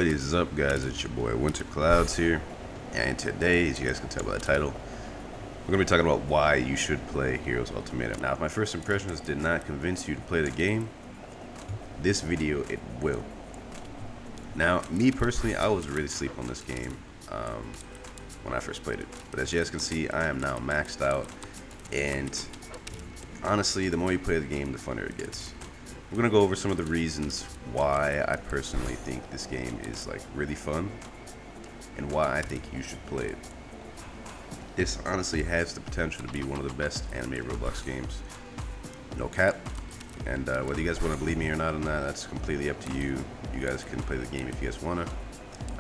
What is up, guys? It's your boy Winter Clouds here, and today, as you guys can tell by the title, we're going to be talking about why you should play Heroes Ultimatum. Now, if my first impressions did not convince you to play the game, this video, it will. Now, me personally, I was really asleep on this game when I first played it, but as you guys can see, I am now maxed out, and honestly, the more you play the game, the funnier it gets. We're going to go over some of the reasons why I personally think this game is like really fun and why I think you should play it. This honestly has the potential to be one of the best anime Roblox games. No cap. And whether you guys want to believe me or not on that, that's completely up to you. You guys can play the game if you guys want to.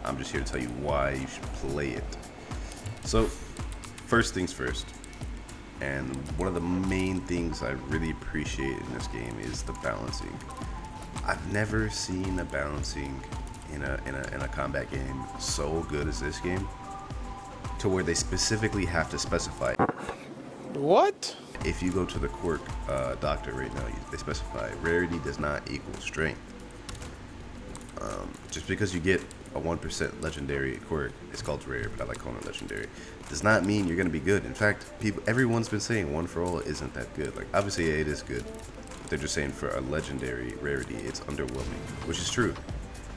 I'm just here to tell you why you should play it. So, first things first. And one of the main things I really appreciate in this game is the balancing. I've never seen the balancing in a combat game so good as this game, to where they specifically have to specify. What? If you go to the quirk doctor right now, they specify rarity does not equal strength. Just because you get a 1% legendary quirk, it's called rare, but I like calling it legendary, does not mean you're going to be good. In fact, everyone's been saying one for all isn't that good. Like, obviously it is good, but they're just saying for a legendary rarity, it's underwhelming, which is true.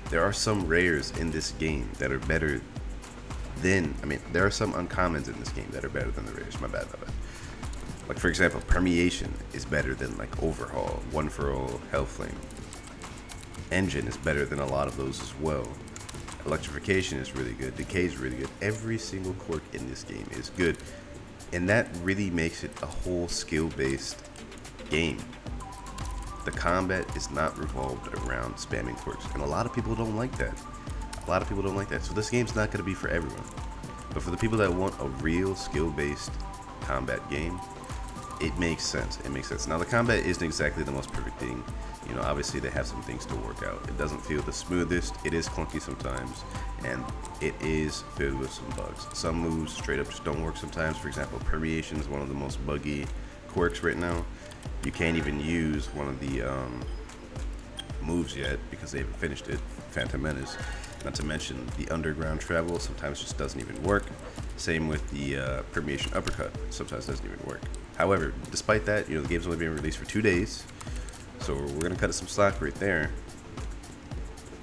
There are some rares in this game that are better than, there are some uncommons in this game that are better than the rares. My bad. Like, for example, permeation is better than like overhaul, one for all, hellflame. Engine is better than a lot of those as well. Electrification is really good. Decay is really good. Every single quirk in this game is good, and that really makes it a whole skill-based game. The combat is not revolved around spamming quirks, and a lot of people don't like that. So this game's not going to be for everyone, but for the people that want a real skill-based combat game, it makes sense. Now, the combat isn't exactly the most perfect thing. You know, obviously they have some things to work out. It doesn't feel the smoothest. It is clunky sometimes, and it is filled with some bugs. Some moves straight up just don't work sometimes. For example, permeation is one of the most buggy quirks right now. You can't even use one of the moves yet because they haven't finished it. Phantom Menace. Not to mention the underground travel sometimes just doesn't even work. Same with the permeation uppercut. Sometimes doesn't even work. However, despite that, the game's only been released for 2 days. So we're gonna cut it some slack right there.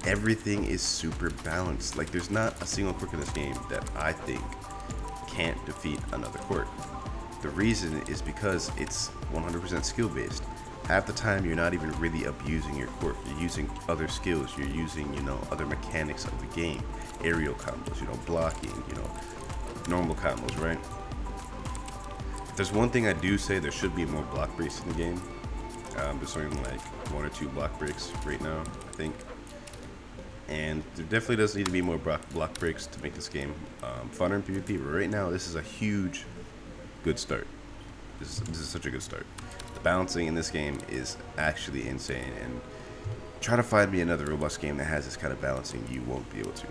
Everything is super balanced. Like, there's not a single quirk in this game that I think can't defeat another quirk. The reason is because it's 100% skill based. Half the time you're not even really abusing your quirk. You're using other skills. You're using, other mechanics of the game. Aerial combos, blocking, normal combos, right? If there's one thing I do say, there should be more block breaks in the game. There's only like 1 or 2 block breaks right now, I think. And there definitely does need to be more block breaks to make this game funner in PvP. But right now, this is a huge, good start. This is such a good start. The balancing in this game is actually insane. And try to find me another Roblox game that has this kind of balancing. You won't be able to.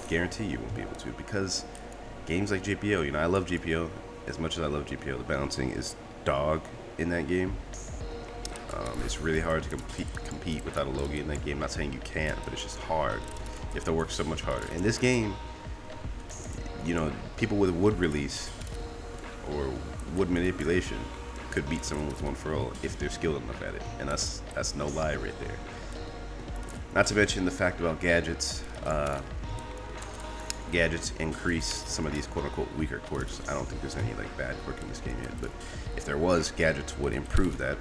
Guarantee you won't be able to, because games like GPO, I love GPO. As much as I love GPO, the balancing is dog in that game. It's really hard to compete without a Logi in that game. I'm not saying you can't, but it's just hard. You have to work so much harder. In this game, people with wood release or wood manipulation could beat someone with one for all if they're skilled enough at it. And that's no lie right there. Not to mention the fact about gadgets. Gadgets increase some of these quote-unquote weaker quirks. I don't think there's any like bad quirk in this game yet, but if there was, gadgets would improve that.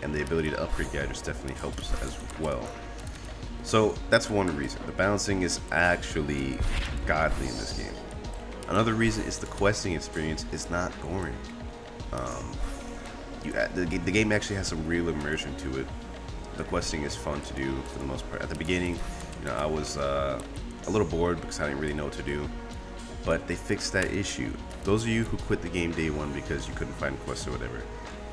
And the ability to upgrade gadgets definitely helps as well. So that's one reason. The balancing is actually godly in this game. Another reason is the questing experience is not boring. The game actually has some real immersion to it. The questing is fun to do for the most part. At the beginning, I was a little bored because I didn't really know what to do. But they fixed that issue. Those of you who quit the game day one because you couldn't find quests or whatever,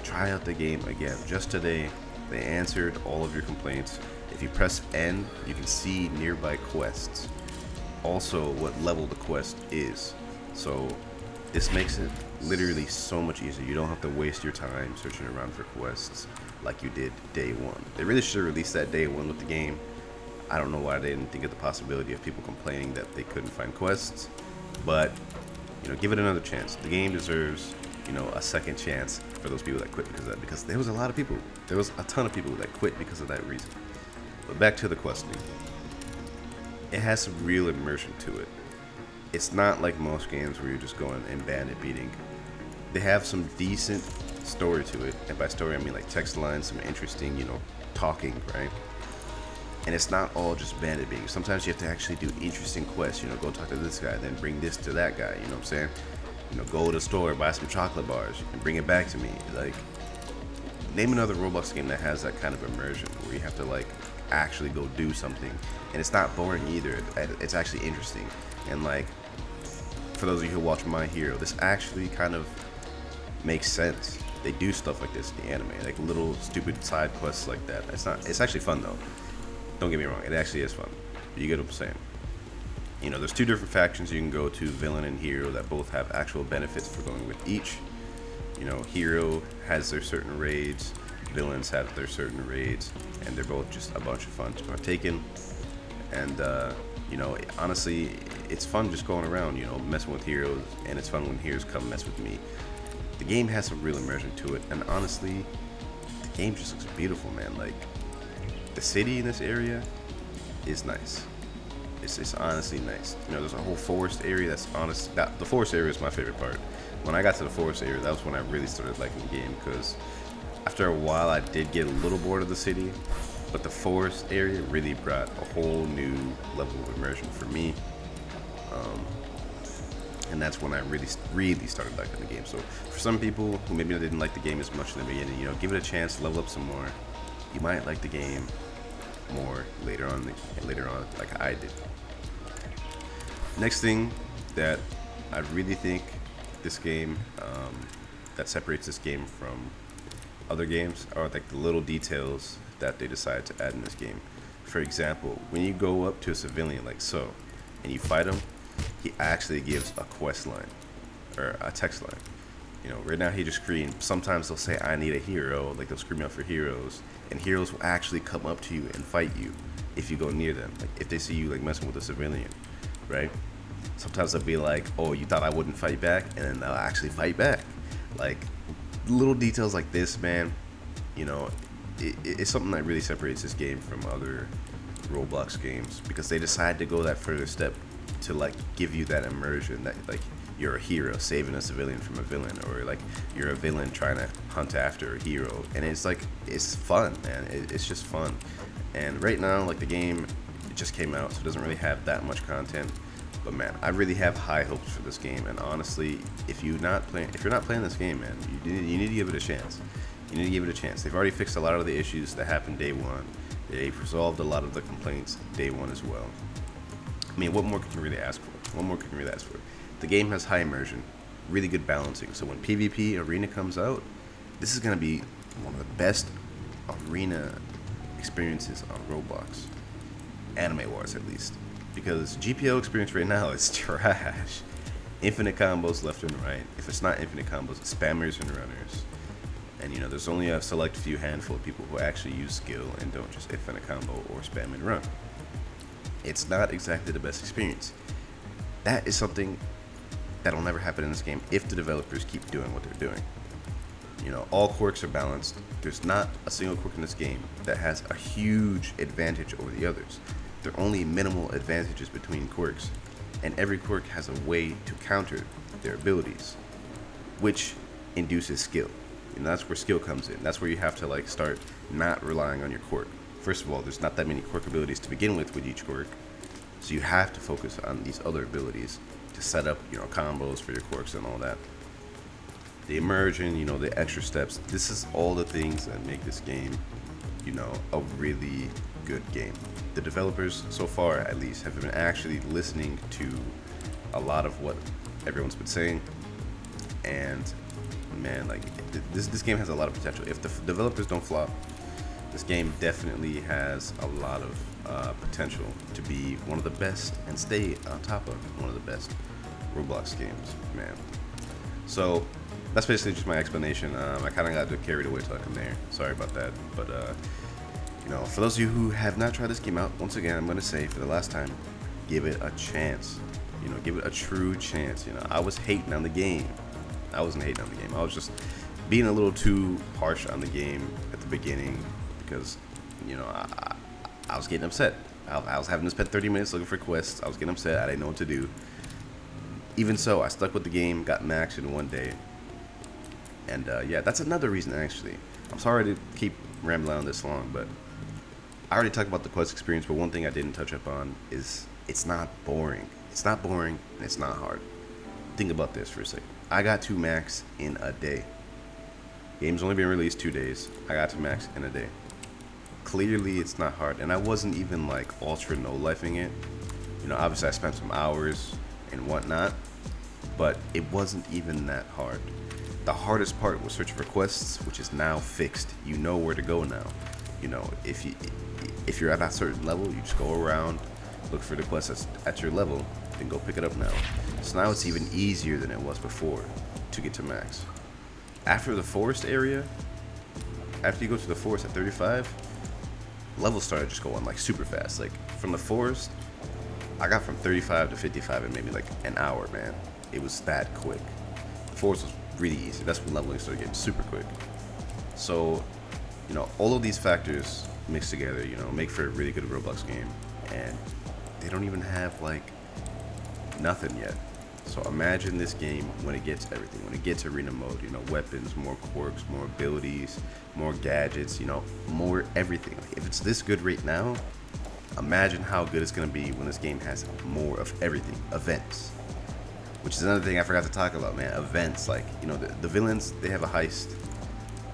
try out the game again. Just today, they answered all of your complaints. If you press N, you can see nearby quests. Also, what level the quest is. So, this makes it literally so much easier. You don't have to waste your time searching around for quests like you did day one. They really should have released that day one with the game. I don't know why they didn't think of the possibility of people complaining that they couldn't find quests, but give it another chance. The game deserves a second chance for those people that quit because of that, because there was a lot of people, there was a ton of people that quit because of that reason. But back to the questing, it has some real immersion to it. It's not like most games where you're just going and bandit beating. They have some decent story to it, and by story I mean like text lines, some interesting talking, right? And it's not all just bandit beating. Sometimes you have to actually do interesting quests, go talk to this guy, then bring this to that guy, you know what I'm saying? Go to the store, buy some chocolate bars, and bring it back to me. Like, name another Roblox game that has that kind of immersion where you have to like actually go do something, and it's not boring either. It's actually interesting. And like, for those of you who watch My Hero, this actually kind of makes sense. They do stuff like this in the anime, like little stupid side quests like that. It's actually fun though. Don't get me wrong, it actually is fun. But you get what I'm saying. There's two different factions you can go to, villain and hero, that both have actual benefits for going with each. Hero has their certain raids, villains have their certain raids, and they're both just a bunch of fun to partake in. And honestly, it's fun just going around, messing with heroes, and it's fun when heroes come mess with me. The game has some real immersion to it, and honestly, the game just looks beautiful, man. Like, the city in this area is nice. It's honestly nice. There's a whole forest area that's honest. The forest area is my favorite part. When I got to the forest area, that was when I really started liking the game, because after a while I did get a little bored of the city, but the forest area really brought a whole new level of immersion for me. And that's when I really started liking the game. So for some people who maybe didn't like the game as much in the beginning, give it a chance, level up some more. You might like the game more later on, like I did. Next thing that I really think this game, that separates this game from other games, are like the little details that they decide to add in this game. For example, when you go up to a civilian like so, and you fight him, he actually gives a quest line, or a text line. Right now he just screamed. Sometimes they'll say, I need a hero, like they'll scream out for heroes, and heroes will actually come up to you and fight you if you go near them, like if they see you like messing with a civilian, right? Sometimes they'll be like, oh, you thought I wouldn't fight back, and then they'll actually fight back. Like, little details like this, man, it's something that really separates this game from other Roblox games, because they decide to go that further step to like give you that immersion that like you're a hero saving a civilian from a villain, or like you're a villain trying to hunt after a hero. And it's like, it's fun, man. It's just fun. And right now, like, the game, it just came out, so it doesn't really have that much content, but man, I really have high hopes for this game. And honestly, if you're not playing this game, man, you need to give it a chance. You need to give it a chance. They've already fixed a lot of the issues that happened day one. They've resolved a lot of the complaints day one as well. I mean, what more can you really ask for? What more can you really ask for? The game has high immersion, really good balancing. So when PvP Arena comes out, this is going to be one of the best arena experiences on Roblox, anime-wise at least. Because GPO experience right now is trash. Infinite combos left and right. If it's not infinite combos, it's spammers and runners. And there's only a select few handful of people who actually use skill and don't just infinite combo or spam and run. It's not exactly the best experience. That is something that'll never happen in this game if the developers keep doing what they're doing. All quirks are balanced. There's not a single quirk in this game that has a huge advantage over the others. There are only minimal advantages between quirks, and every quirk has a way to counter their abilities, which induces skill. And that's where skill comes in. That's where you have to like start not relying on your quirk. First of all, there's not that many quirk abilities to begin with each quirk, so you have to focus on these other abilities to set up, combos for your quirks and all that. The immersion, the extra steps. This is all the things that make this game, a really good game. The developers, so far at least, have been actually listening to a lot of what everyone's been saying, and man, like, this game has a lot of potential. If the developers don't flop, this game definitely has a lot of potential to be one of the best and stay on top of one of the best Roblox games, man. So that's basically just my explanation. I kind of got carried away talking there. Sorry about that, but You know, for those of you who have not tried this game out, once again, I'm gonna say for the last time, give it a chance. You know, give it a true chance. You know, I was hating on the game. I wasn't hating on the game. I was just being a little too harsh on the game at the beginning because, you know, I was getting upset. I was having to spend 30 minutes looking for quests. I was getting upset. I didn't know what to do. Even so, I stuck with the game, got maxed in one day. And yeah, that's another reason actually. I'm sorry to keep rambling on this long, but I already talked about the quest experience, but one thing I didn't touch up on is it's not boring. It's not boring and it's not hard. Think about this for a second. I got to max in a day. Game's only been released 2 days. I got to max in a day. Clearly it's not hard, and I wasn't even like ultra no-lifing it. You know, obviously I spent some hours and whatnot, but it wasn't even that hard. The hardest part was searching for quests, which is now fixed. You know where to go now. You know, if you're at a certain level, you just go around, look for the quest that's at your level, then go pick it up now. So now it's even easier than it was before to get to max. After the forest area, after you go to the forest at 35, levels started just going like super fast. Like from the forest, I got from 35 to 55 in maybe like an hour, man. It was that quick. The forest was really easy. That's when leveling started getting super quick. So, you know, all of these factors mixed together, you know, make for a really good Roblox game. And they don't even have like nothing yet. So imagine this game when it gets everything, when it gets arena mode, you know, weapons, more quirks, more abilities, more gadgets, you know, more everything. Like, if it's this good right now, imagine how good it's going to be when this game has more of everything. Events, which is another thing I forgot to talk about, man. Events, like, you know, the villains, they have a heist.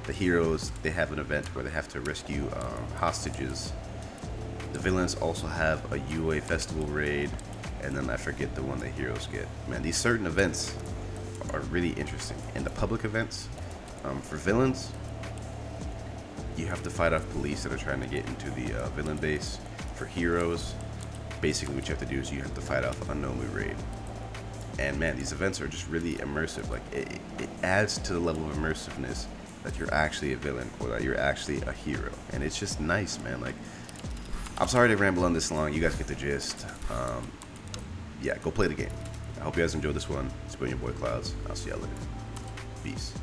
The heroes, they have an event where they have to rescue hostages. The villains also have a UA festival raid, and then I forget the one the heroes get. Man, these certain events are really interesting. And the public events, for villains, you have to fight off police that are trying to get into the villain base. For heroes, basically what you have to do is you have to fight off unknown raid. And man, these events are just really immersive. Like it adds to the level of immersiveness that you're actually a villain or that you're actually a hero. And it's just nice, man. Like, I'm sorry to ramble on this long. You guys get the gist. Yeah, go play the game. I hope you guys enjoyed this one. It's been your boy Clouds. I'll see y'all later. Peace.